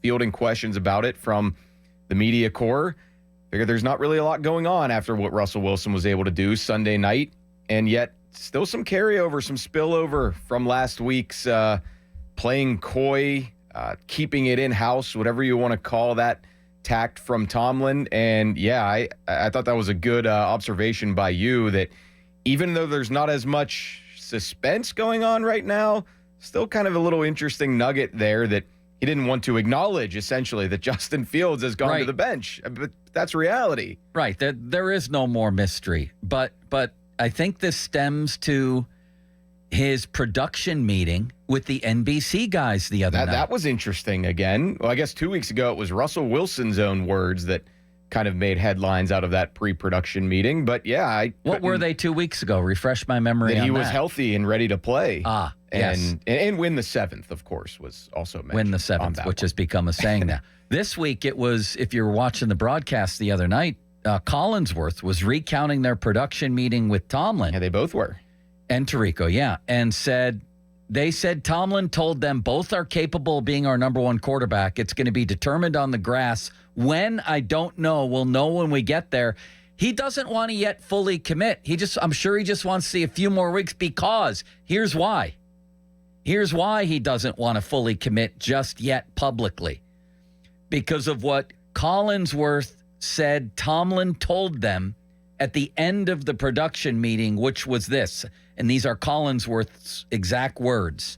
fielding questions about it from the media corps. Figure there's not really a lot going on after what Russell Wilson was able to do Sunday night, and yet still some carryover, some spillover from last week's playing coy, keeping it in-house, whatever you want to call that tact from Tomlin. And yeah, I thought that was a good observation by you, that even though there's not as much suspense going on right now, still kind of a little interesting nugget there that he didn't want to acknowledge, essentially, that Justin Fields has gone to the bench. But that's reality. Right. There is no more mystery. But I think this stems to his production meeting with the NBC guys the other night. That was interesting again. Well, I guess 2 weeks ago, it was Russell Wilson's own words that kind of made headlines out of that pre-production meeting. But yeah, what were they 2 weeks ago? Refresh my memory on that. He was healthy and ready to play. Yes. And win the 7th, of course, was also mentioned. Win the 7th, which has become a saying now. This week it was, if you were watching the broadcast the other night, Collinsworth was recounting their production meeting with Tomlin. Yeah, they both were. And Tirico, yeah. And they said Tomlin told them both are capable of being our number one quarterback. It's going to be determined on the grass. When, I don't know. We'll know when we get there. He doesn't want to yet fully commit. I'm sure he just wants to see a few more weeks, because here's why. Here's why he doesn't want to fully commit just yet publicly. Because of what Collinsworth said Tomlin told them at the end of the production meeting, which was this, and these are Collinsworth's exact words.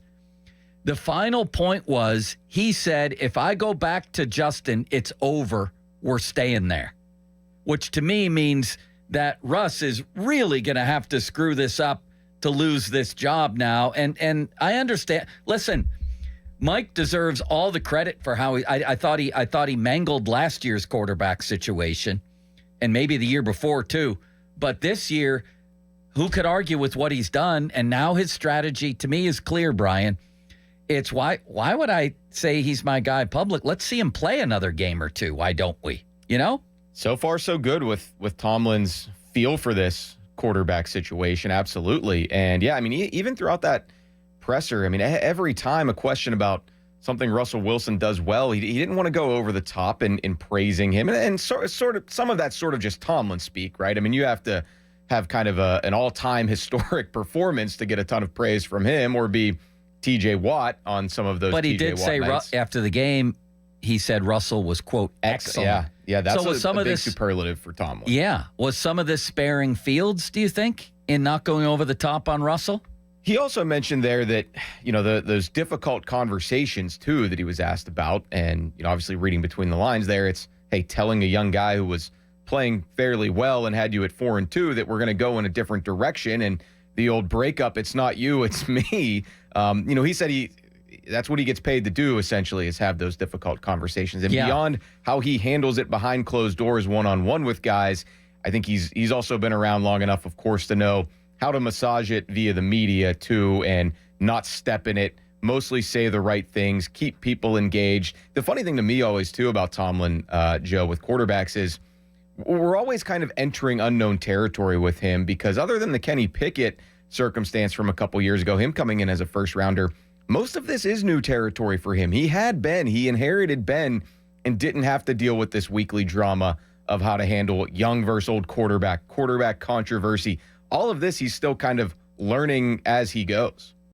The final point was, he said, if I go back to Justin, it's over. We're staying there. Which to me means that Russ is really going to have to screw this up to lose this job now. And I understand. Listen, Mike deserves all the credit for how I thought he mangled last year's quarterback situation, and maybe the year before too. But this year, who could argue with what he's done? And now his strategy to me is clear, Brian. It's why would I say he's my guy public? Let's see him play another game or two. Why don't we? You know? So far, so good with Tomlin's feel for this quarterback situation. Absolutely. And yeah, I mean, even throughout that presser, I mean, every time a question about something Russell Wilson does well, he didn't want to go over the top in praising him. And sort of some of that's sort of just Tomlin speak, right? I mean, you have to have kind of an all-time historic performance to get a ton of praise from him, or be TJ Watt on some of those. But he did say after the game, he said Russell was, quote, excellent. Yeah, that's a big superlative for Tomlin. Yeah. Was some of this sparing Fields, do you think, in not going over the top on Russell? He also mentioned there that, those difficult conversations, too, that he was asked about. And, obviously reading between the lines there, it's, hey, telling a young guy who was playing fairly well and had you at 4-2 that we're going to go in a different direction. And the old breakup, it's not you, it's me. He said that's what he gets paid to do, essentially, is have those difficult conversations. And beyond how he handles it behind closed doors one-on-one with guys, I think he's also been around long enough, of course, to know how to massage it via the media, too, and not step in it, mostly say the right things, keep people engaged. The funny thing to me always, too, about Tomlin, Joe, with quarterbacks is we're always kind of entering unknown territory with him, because other than the Kenny Pickett circumstance from a couple years ago, him coming in as a first-rounder, most of this is new territory for him. He inherited Ben, and didn't have to deal with this weekly drama of how to handle young versus old quarterback controversy. All of this he's still kind of learning as he goes.